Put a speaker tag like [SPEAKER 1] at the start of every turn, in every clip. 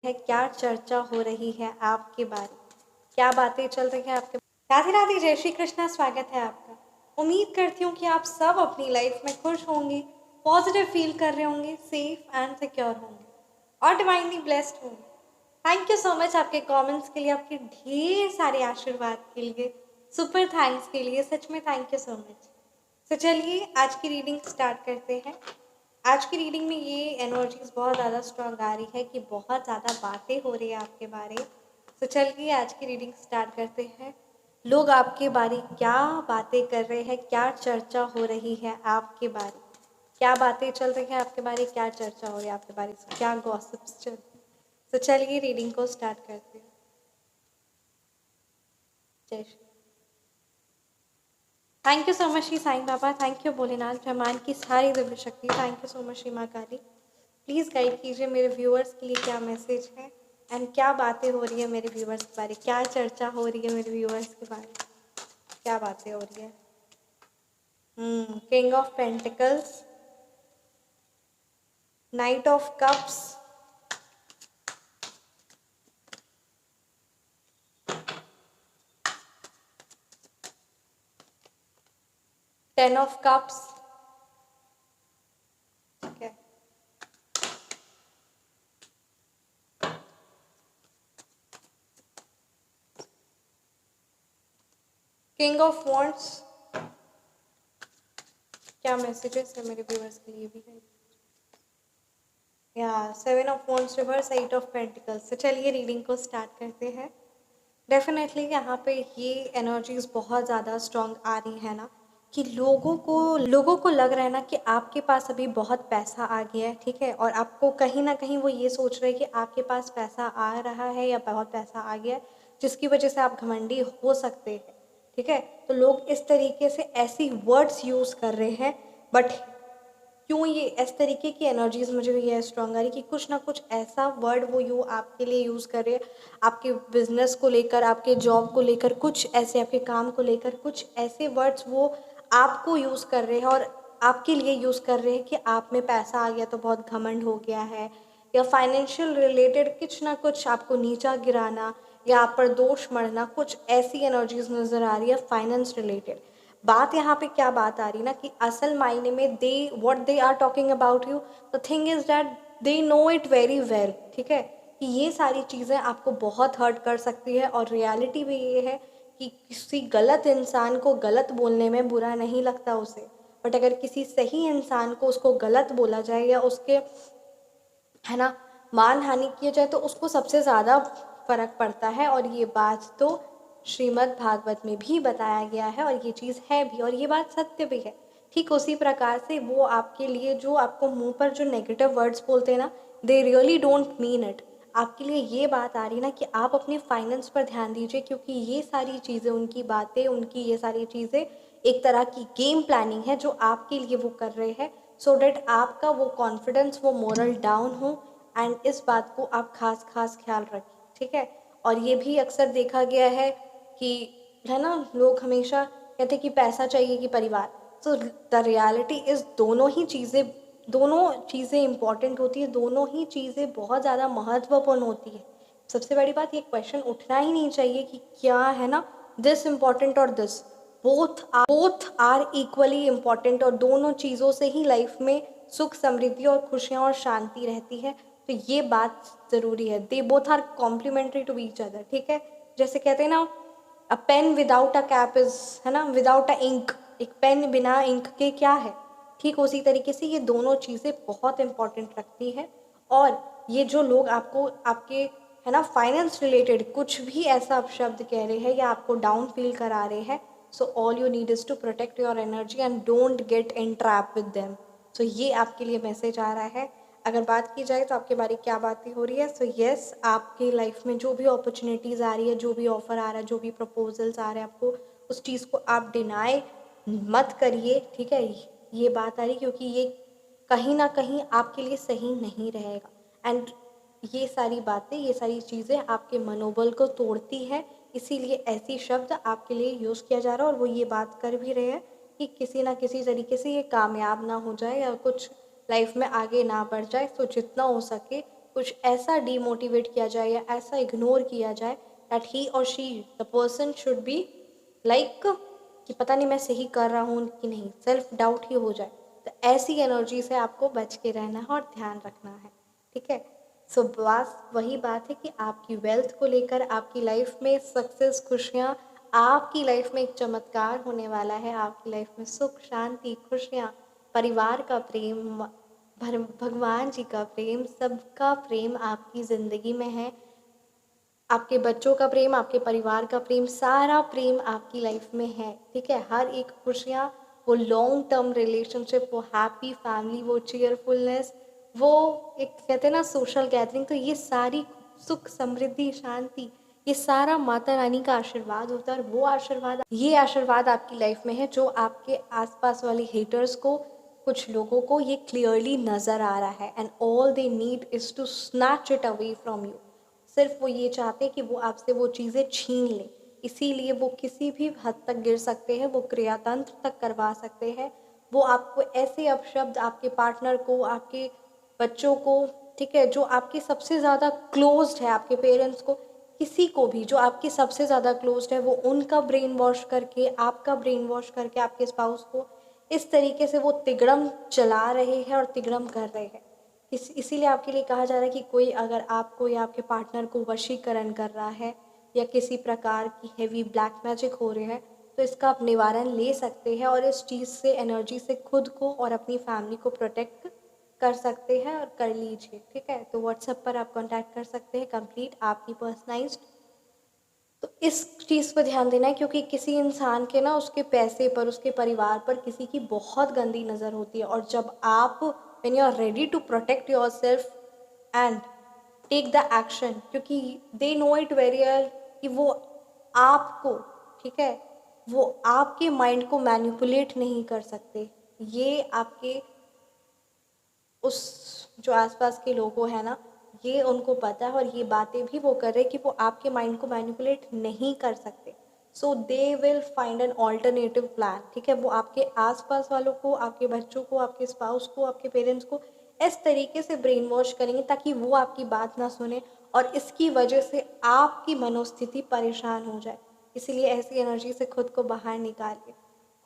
[SPEAKER 1] है, क्या चर्चा हो रही है आपके बारे में, क्या बातें चल रही है आपके। राधे राधे, जय श्री कृष्णा, स्वागत है आपका। उम्मीद करती हूँ कि आप सब अपनी लाइफ में खुश होंगे, पॉजिटिव फील कर रहे होंगे, सेफ एंड सिक्योर होंगे और डिवाइनली ब्लेस्ड होंगे। थैंक यू सो मच आपके कमेंट्स के लिए, आपके ढेर सारे आशीर्वाद के लिए, सुपर थैंक्स के लिए, सच में थैंक यू सो मच। तो चलिए आज की रीडिंग स्टार्ट करते हैं। आज की रीडिंग में ये एनर्जीज बहुत ज़्यादा स्ट्रॉन्ग आ रही है कि बहुत ज़्यादा बातें हो रही है आपके बारे। तो चलिए आज की रीडिंग स्टार्ट करते हैं। लोग आपके बारे क्या बातें कर रहे हैं, क्या चर्चा हो रही है आपके बारे, क्या बातें चल रही है आपके बारे, क्या चर्चा हो रही है आपके बारे, क्या गॉसिप्स चल रही है। तो चलिए रीडिंग को स्टार्ट करते हैं। जय Shri. Thank you so much Shri Sai Baba, thank you Bholenath, ब्रह्मांड की सारी दिव्य शक्ति, thank you so much Shri Maa Kali. Please guide कीजिए मेरे व्यूअर्स के लिए क्या मैसेज है एंड क्या बातें हो रही है मेरे व्यूअर्स के बारे, क्या चर्चा हो रही है मेरे व्यूअर्स के बारे, क्या बातें हो रही है। King of pentacles, knight of cups, ten of cups, ठीक है, किंग ऑफ वॉन्ड्स। क्या मैसेजेस है मेरे व्यूअर्स के लिए भी है। या seven of wands reverse, eight of pentacles. तो चलिए रीडिंग को स्टार्ट करते हैं। डेफिनेटली यहाँ पे ये एनर्जीज बहुत ज़्यादा स्ट्रॉन्ग आ रही है ना कि लोगों को लग रहा है ना कि आपके पास अभी बहुत पैसा आ गया है, ठीक है, और आपको कहीं ना कहीं वो ये सोच रहे हैं कि आपके पास पैसा आ रहा है या बहुत पैसा आ गया है, जिसकी वजह से आप घमंडी हो सकते हैं, ठीक है। तो लोग इस तरीके से ऐसी वर्ड्स यूज़ कर रहे हैं, बट क्यों ये इस तरीके की एनर्जीज मुझे ये स्ट्रॉन्ग आ रही कि कुछ ना कुछ ऐसा वर्ड वो आपके लिए यूज़ कर रहे हैं, आपके बिजनेस को लेकर, आपके जॉब को लेकर, कुछ ऐसे आपके काम को लेकर, कुछ ऐसे वर्ड्स वो आपको यूज़ कर रहे हैं और आपके लिए यूज़ कर रहे हैं कि आप में पैसा आ गया तो बहुत घमंड हो गया है, या फाइनेंशियल रिलेटेड कुछ ना कुछ आपको नीचा गिराना या आप पर दोष मढ़ना, कुछ ऐसी एनर्जीज नज़र आ रही है फाइनेंस रिलेटेड। बात यहाँ पे क्या बात आ रही ना कि असल मायने में they what they are talking about you, the thing is that they know it very well, ठीक है, कि ये सारी चीज़ें आपको बहुत हर्ट कर सकती है। और रियलिटी भी ये है कि किसी गलत इंसान को गलत बोलने में बुरा नहीं लगता उसे, बट अगर किसी सही इंसान को उसको गलत बोला जाए या उसके, है ना, मान हानि किया जाए तो उसको सबसे ज़्यादा फर्क पड़ता है। और ये बात तो श्रीमद् भागवत में भी बताया गया है और ये चीज़ है भी और ये बात सत्य भी है। ठीक उसी प्रकार से वो आपके लिए जो आपको मुंह पर जो नेगेटिव वर्ड्स बोलते हैं ना, they really don't mean it. आपके लिए ये बात आ रही ना कि आप अपने फाइनेंस पर ध्यान दीजिए, क्योंकि ये सारी चीज़ें, उनकी बातें, उनकी ये सारी चीज़ें एक तरह की गेम प्लानिंग है जो आपके लिए वो कर रहे हैं, सो डैट आपका वो कॉन्फिडेंस, वो मोरल डाउन हो। एंड इस बात को आप खास खास ख्याल रखें, ठीक है। और ये भी अक्सर देखा गया है कि, है ना, लोग हमेशा कहते हैं कि पैसा चाहिए कि परिवार। सो द रियलिटी इज़ दोनों चीज़ें इम्पॉर्टेंट होती है, दोनों ही चीज़ें बहुत ज़्यादा महत्वपूर्ण होती है। सबसे बड़ी बात, ये क्वेश्चन उठना ही नहीं चाहिए कि क्या है ना, दिस इम्पॉर्टेंट और this, both are equally important, और दोनों चीज़ों से ही लाइफ में सुख, समृद्धि और खुशियाँ और शांति रहती है। तो ये बात ज़रूरी है, they both are complementary to each other, ठीक है। जैसे कहते हैं ना, a pen without a cap is, है ना, विदाउट अ इंक, एक पेन बिना इंक के क्या है, ठीक उसी तरीके से ये दोनों चीज़ें बहुत इंपॉर्टेंट रखती हैं। और ये जो लोग आपको आपके, है ना, फाइनेंस रिलेटेड कुछ भी ऐसा अपशब्द कह रहे हैं या आपको डाउन फील करा रहे हैं, so all you need is to protect your energy and don't get in trap with them. So ये आपके लिए मैसेज आ रहा है। अगर बात की जाए तो आपके बारे क्या बातें हो रही है, सो यस, आपकी लाइफ में जो भी अपॉर्चुनिटीज़ आ रही है, जो भी ऑफ़र आ रहा है, जो भी प्रपोजल्स आ रहे हैं आपको, उस चीज़ को आप डिनाई मत करिए, ठीक है। ये बात आ रही क्योंकि ये कहीं ना कहीं आपके लिए सही नहीं रहेगा। एंड ये सारी बातें, ये सारी चीज़ें आपके मनोबल को तोड़ती है, इसीलिए ऐसी शब्द आपके लिए यूज़ किया जा रहा है। और वो ये बात कर भी रहे हैं कि किसी ना किसी तरीके से ये कामयाब ना हो जाए या कुछ लाइफ में आगे ना बढ़ जाए। तो जितना हो सके कुछ ऐसा डीमोटिवेट किया जाए या ऐसा इग्नोर किया जाए दैट ही और she the person should be like कि पता नहीं मैं सही कर रहा हूँ कि नहीं, सेल्फ डाउट ही हो जाए। तो ऐसी एनर्जी से आपको बच के रहना है और ध्यान रखना है, ठीक है। सो बस वही बात है कि आपकी वेल्थ को लेकर आपकी लाइफ में सक्सेस, खुशियाँ, आपकी लाइफ में एक चमत्कार होने वाला है। आपकी लाइफ में सुख, शांति, खुशियाँ, परिवार का प्रेम, भगवान जी का प्रेम, सबका प्रेम आपकी ज़िंदगी में है। आपके बच्चों का प्रेम, आपके परिवार का प्रेम, सारा प्रेम आपकी लाइफ में है, ठीक है। हर एक खुशियाँ, वो लॉन्ग टर्म रिलेशनशिप, वो हैप्पी फैमिली, वो चीयरफुलनेस, वो एक कहते हैं ना सोशल गैदरिंग, तो ये सारी सुख, समृद्धि, शांति, ये सारा माता रानी का आशीर्वाद होता है। और वो आशीर्वाद, ये आशीर्वाद आपकी लाइफ में है जो आपके आसपास वाले हेटर्स को, कुछ लोगों को ये क्लियरली नज़र आ रहा है। And all they need is to snatch it away from you. सिर्फ वो ये चाहते हैं कि वो आपसे वो चीज़ें छीन लें, इसीलिए वो किसी भी हद तक गिर सकते हैं, वो क्रियातंत्र तक करवा सकते हैं। वो आपको ऐसे अपशब्द, आपके पार्टनर को, आपके बच्चों को, ठीक है, जो आपके सबसे ज़्यादा क्लोज्ड है, आपके पेरेंट्स को, किसी को भी जो आपके सबसे ज़्यादा क्लोज्ड है, वो उनका ब्रेन वॉश करके, आपका ब्रेन वॉश करके आपके स्पाउस को इस तरीके से वो तिगड़म चला रहे हैं और तिगड़म कर रहे हैं। इसीलिए आपके लिए कहा जा रहा है कि कोई अगर आपको या आपके पार्टनर को वशीकरण कर रहा है या किसी प्रकार की हेवी ब्लैक मैजिक हो रही है, तो इसका आप निवारण ले सकते हैं और इस चीज़ से, एनर्जी से खुद को और अपनी फैमिली को प्रोटेक्ट कर सकते हैं और कर लीजिए, ठीक है। तो व्हाट्सएप पर आप कांटेक्ट कर सकते हैं, कंप्लीट आपकी पर्सनलाइज्ड। तो इस चीज़ पर ध्यान देना है क्योंकि किसी इंसान के ना उसके पैसे पर, उसके परिवार पर किसी की बहुत गंदी नज़र होती है। और जब आप when you are ready to protect yourself and take the action, क्योंकि they know it very well कि वो आपको, ठीक है, वो आपके माइंड को मैनिपुलेट नहीं कर सकते। ये आपके उस जो आसपास के लोगों हैं ना, ये उनको पता है और ये बातें भी वो कर रहे हैं कि वो आपके माइंड को मैनिपुलेट नहीं कर सकते। So they will find an alternative plan, ठीक है। वो आपके आसपास वालों को, आपके बच्चों को, आपके स्पाउस को, आपके पेरेंट्स को इस तरीके से ब्रेन वॉश करेंगे ताकि वो आपकी बात ना सुने और इसकी वजह से आपकी मनोस्थिति परेशान हो जाए। इसीलिए ऐसी एनर्जी से खुद को बाहर निकालिए।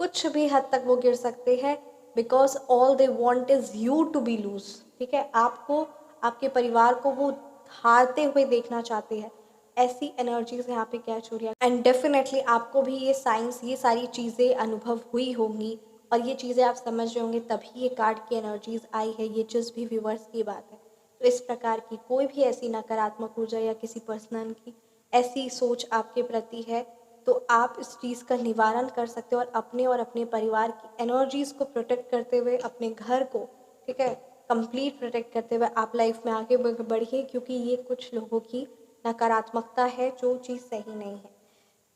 [SPEAKER 1] कुछ भी हद तक वो गिर सकते हैं because all they want is you to be lose, ठीक है। आपको, आपके परिवार को वो हारते हुए देखना चाहते हैं। ऐसी एनर्जीज यहाँ पे कैच हो रही है एंड डेफिनेटली आपको भी ये साइंस, ये सारी चीज़ें अनुभव हुई होंगी और ये चीज़ें आप समझ रहे होंगे, तभी ये कार्ड की एनर्जीज आई है। ये जिस भी व्यूवर्स की बात है, तो इस प्रकार की कोई भी ऐसी नकारात्मक ऊर्जा या किसी पर्सन की ऐसी सोच आपके प्रति है, तो आप इस चीज़ का निवारण कर सकते हो और अपने परिवार की एनर्जीज़ को प्रोटेक्ट करते हुए अपने घर को, ठीक है, कंप्लीट प्रोटेक्ट करते हुए आप लाइफ में आगे बढ़िए, क्योंकि ये कुछ लोगों की नकारात्मकता है जो चीज़ सही नहीं है।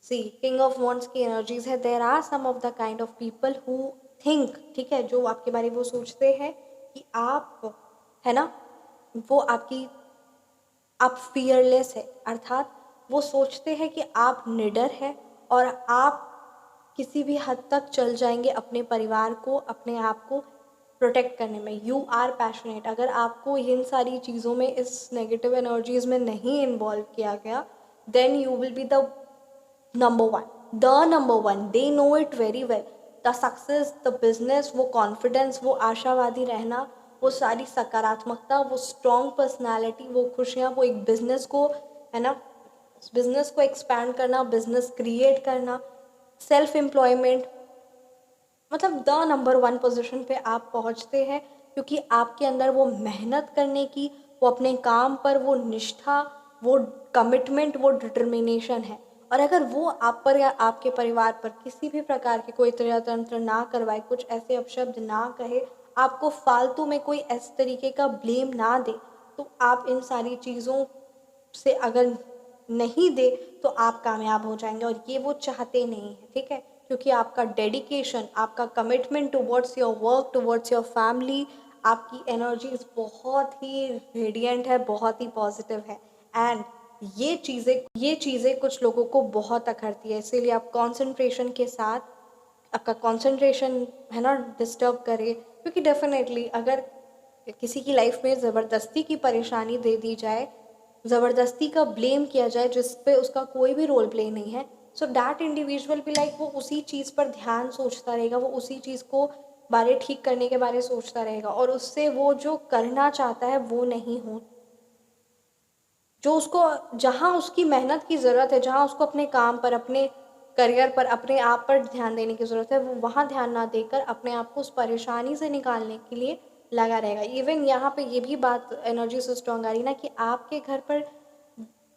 [SPEAKER 1] सी किंग ऑफ वॉन्ड्स की एनर्जीज है। There are some of the kind of people who think, ठीक है, जो आपके बारे में वो सोचते हैं कि आप, है ना, वो आप फियरलेस है, अर्थात वो सोचते हैं कि आप निडर है और आप किसी भी हद तक चल जाएंगे अपने परिवार को, अपने आप को प्रोटेक्ट करने में। You are passionate. अगर आपको इन सारी चीज़ों में, इस नेगेटिव एनर्जीज में नहीं इन्वॉल्व किया गया, then you will be the number one. They know it very well. The success, the business, वो कॉन्फिडेंस, वो आशावादी रहना, वो सारी सकारात्मकता, वो स्ट्रॉन्ग पर्सनालिटी, वो खुशियाँ, वो एक बिजनेस को, है ना, बिजनेस को एक्सपैंड करना, बिजनेस क्रिएट करना, सेल्फ एम्प्लॉयमेंट, मतलब द नंबर वन पोजीशन पे आप पहुंचते हैं क्योंकि आपके अंदर वो मेहनत करने की, वो अपने काम पर वो निष्ठा, वो कमिटमेंट, वो डिटर्मिनेशन है। और अगर वो आप पर या आपके परिवार पर किसी भी प्रकार के कोई षड्यंत्र ना करवाए, कुछ ऐसे अपशब्द ना कहे, आपको फालतू में कोई इस तरीके का ब्लेम ना दे, तो आप इन सारी चीज़ों से अगर नहीं दे तो आप कामयाब हो जाएंगे और ये वो चाहते नहीं है, ठीक है। क्योंकि आपका डेडिकेशन, आपका commitment towards your work, towards your family, आपकी एनर्जीज बहुत ही रेडिएंट है, बहुत ही पॉजिटिव है। एंड ये चीज़ें कुछ लोगों को बहुत अखरती है, इसीलिए आप कंसंट्रेशन के साथ, आपका कंसंट्रेशन, है ना, डिस्टर्ब करे, क्योंकि डेफिनेटली अगर किसी की लाइफ में ज़बरदस्ती की परेशानी दे दी जाए, ज़बरदस्ती का ब्लेम किया जाए जिस पे उसका कोई भी रोल प्ले नहीं है, सो दैट इंडिविजुअल भी लाइक वो उसी चीज़ पर ध्यान सोचता रहेगा, वो उसी चीज़ को बारे ठीक करने के बारे सोचता रहेगा और उससे वो जो करना चाहता है वो नहीं हो, जो उसको जहाँ उसकी मेहनत की ज़रूरत है, जहाँ उसको अपने काम पर, अपने करियर पर, अपने आप पर ध्यान देने की ज़रूरत है, वो वहाँ ध्यान ना देकर अपने आप को उस परेशानी से निकालने के लिए लगा रहेगा। इवन यहाँ पे ये भी बात एनर्जी से स्ट्रॉन्ग आ रही ना कि आपके घर पर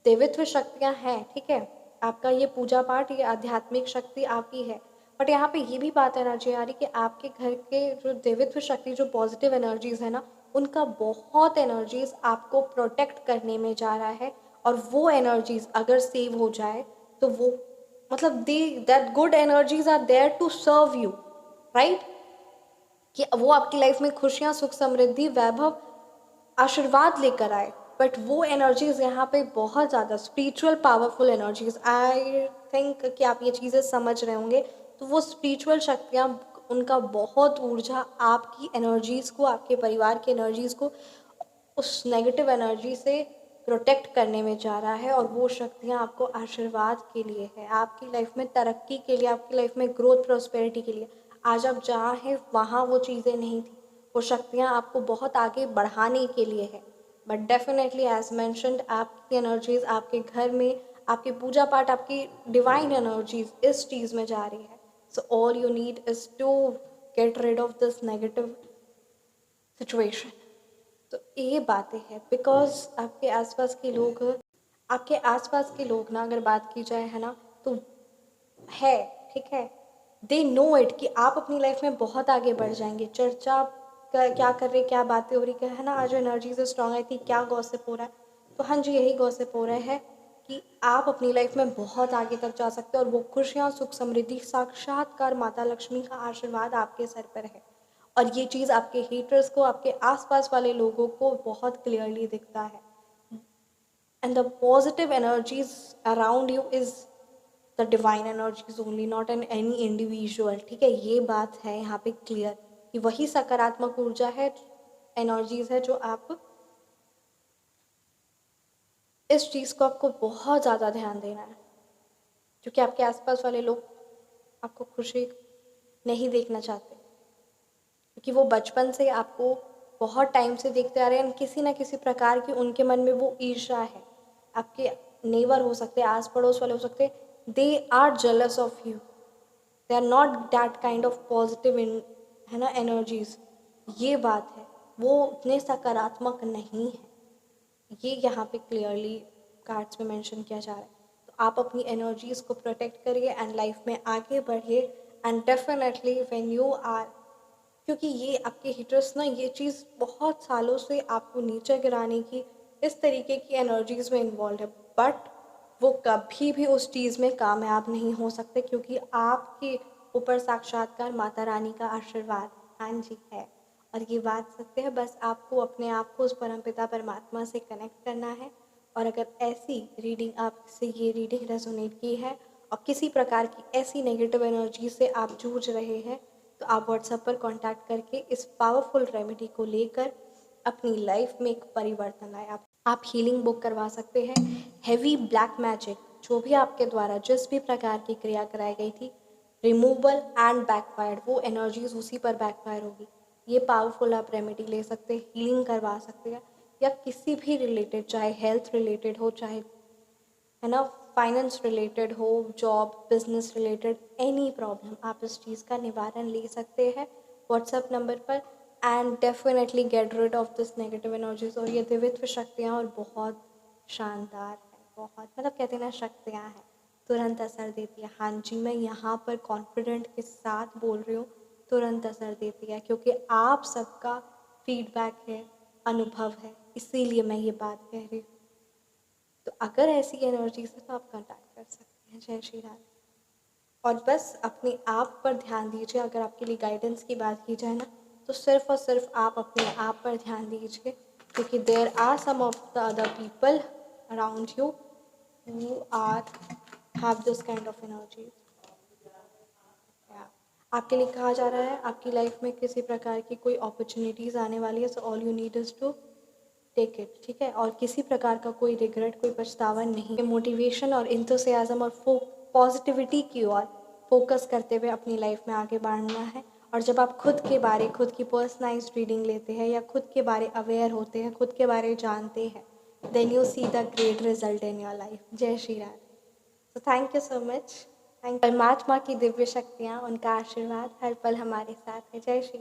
[SPEAKER 1] देवित्व शक्तियाँ हैं, ठीक है? आपका ये पूजा पाठ, ये आध्यात्मिक शक्ति आपकी है। बट यहाँ पे ये भी बात एनर्जी आ रही कि आपके घर के जो देवित्व शक्ति, जो पॉजिटिव एनर्जीज़ है ना, उनका बहुत एनर्जीज़ आपको प्रोटेक्ट करने में जा रहा है और वो एनर्जीज़ अगर सेव हो जाए तो वो मतलब they that good energies are there to serve you, right? कि वो आपकी लाइफ में खुशियाँ, सुख, समृद्धि, वैभव, आशीर्वाद लेकर आए। बट वो एनर्जीज़ यहाँ पे बहुत ज़्यादा spiritual powerful energies, I think कि आप ये चीज़ें समझ रहे होंगे। तो वो स्पिरिचुअल शक्तियाँ, उनका बहुत ऊर्जा आपकी एनर्जीज़ को, आपके परिवार की एनर्जीज़ को उस नेगेटिव एनर्जी से प्रोटेक्ट करने में जा रहा है और वो शक्तियाँ आपको आशीर्वाद के लिए है, आपकी लाइफ में तरक्की के लिए, आपकी लाइफ में ग्रोथ प्रॉस्पेरिटी के लिए। आज आप जहाँ हैं वहाँ वो चीज़ें नहीं थी, वो शक्तियाँ आपको बहुत आगे बढ़ाने के लिए है। बट डेफिनेटली एज मैंशनड आपकी एनर्जीज आपके घर में, आपकी पूजा पाठ, आपकी डिवाइन एनर्जीज इस चीज़ में जा रही है। So all you need is to get rid of this negative situation. तो ये बातें हैं बिकॉज आपके आसपास के लोग ना, अगर बात की जाए है ना, तो है, ठीक है, दे नो इट कि आप अपनी लाइफ में बहुत आगे बढ़ जाएंगे। चर्चा क्या कर रहे, क्या बातें हो रही, क्या है ना, आज एनर्जी से स्ट्रांग आई थी, क्या गॉसिप हो रहा है। तो हाँ जी, यही गॉसिप हो रहा है कि आप अपनी लाइफ में बहुत आगे तक जा सकते हो और वो खुशियाँ, सुख, समृद्धि, साक्षात्कार माता लक्ष्मी का आशीर्वाद आपके सर पर है। और ये चीज़ आपके हेटर्स को, आपके आसपास वाले लोगों को बहुत क्लियरली दिखता है। And the positive energies around you is the divine energies only, not an any individual, ठीक है? ये बात है यहाँ पे क्लियर कि वही सकारात्मक ऊर्जा है, एनर्जीज है जो आप, इस चीज़ को आपको बहुत ज़्यादा ध्यान देना है क्योंकि आपके आसपास वाले लोग आपको खुशी नहीं देखना चाहते क्योंकि वो बचपन से आपको बहुत टाइम से देखते आ रहे हैं, किसी ना किसी प्रकार की उनके मन में वो ईर्ष्या है। आपके नेबर हो सकते हैं, आस पड़ोस वाले हो सकते हैं, they are jealous of you, they are not that kind of positive in, है ना, एनर्जीज। ये बात है, वो उतने सकारात्मक नहीं है, ये यहाँ पे क्लियरली कार्ड्स में मेंशन किया जा रहा है। तो आप अपनी एनर्जीज़ को प्रोटेक्ट करिए एंड लाइफ में आगे बढ़िए। And definitely when you are, क्योंकि ये आपके हिटर्स ना, ये चीज़ बहुत सालों से आपको नीचे गिराने की, इस तरीके की एनर्जीज़ में इन्वॉल्व है, बट वो कभी भी उस चीज़ में कामयाब नहीं हो सकते क्योंकि आपके ऊपर साक्षात्कार माता रानी का आशीर्वाद, हाँ जी, है। और ये बात सत्य है, बस आपको अपने आप को उस परमपिता परमात्मा से कनेक्ट करना है। और अगर ऐसी रीडिंग, आपसे ये रीडिंग रेजोनेट की है और किसी प्रकार की ऐसी नेगेटिव एनर्जी से आप जूझ रहे हैं, तो आप व्हाट्सएप पर कांटेक्ट करके इस पावरफुल रेमेडी को लेकर अपनी लाइफ में एक परिवर्तन लाए। आप हीलिंग बुक करवा सकते हैं। हैवी ब्लैक मैजिक, जो भी आपके द्वारा जिस भी प्रकार की क्रिया कराई गई थी, रिमूवल एंड बैकफायर, वो एनर्जीज उसी पर बैकफायर होगी। ये पावरफुल आप रेमेडी ले सकते हैं, हीलिंग करवा सकते हैं, या किसी भी रिलेटेड, चाहे हेल्थ रिलेटेड हो, चाहे, है ना, फाइनेंस रिलेटेड हो, job business related, any problem, आप इस चीज़ का निवारण ले सकते हैं व्हाट्सएप नंबर पर। And definitely get rid of this negative energies. और ये दिव्यत्व शक्तियाँ और बहुत शानदार है, बहुत, मतलब कहते हैं ना, शक्तियाँ हैं, तुरंत असर देती है। हाँ जी, मैं यहाँ पर कॉन्फिडेंट के साथ बोल रही हूँ, तुरंत असर देती है क्योंकि आप सबका फीडबैक है, अनुभव है, इसीलिए मैं ये बात कह रही हूँ। तो अगर ऐसी एनर्जी से तो आप कांटेक्ट कर सकते हैं। जय श्री राधे। और बस अपने आप पर ध्यान दीजिए। अगर आपके लिए गाइडेंस की बात की जाए ना, तो सिर्फ और सिर्फ आप अपने आप पर ध्यान दीजिए क्योंकि there are some of the other people around you who are have this kind of energy. आपके लिए कहा जा रहा है आपकी लाइफ में किसी प्रकार की कोई अपॉर्चुनिटीज़ आने वाली है, so all you need is to take it, ठीक है। और किसी प्रकार का कोई रिग्रेट, कोई पछतावा नहीं। मोटिवेशन और इंथुसियाज्म और पॉजिटिविटी की ओर फोकस करते हुए अपनी लाइफ में आगे बढ़ना है। और जब आप खुद की पर्सनलाइज्ड रीडिंग लेते हैं या खुद के बारे अवेयर होते हैं, खुद के बारे जानते हैं, then you see the great result in your life. जय श्री राधे। तो thank you so much. Thank परमात्मा की दिव्य शक्तियाँ, उनका आशीर्वाद हर पल हमारे साथ है। जय श्री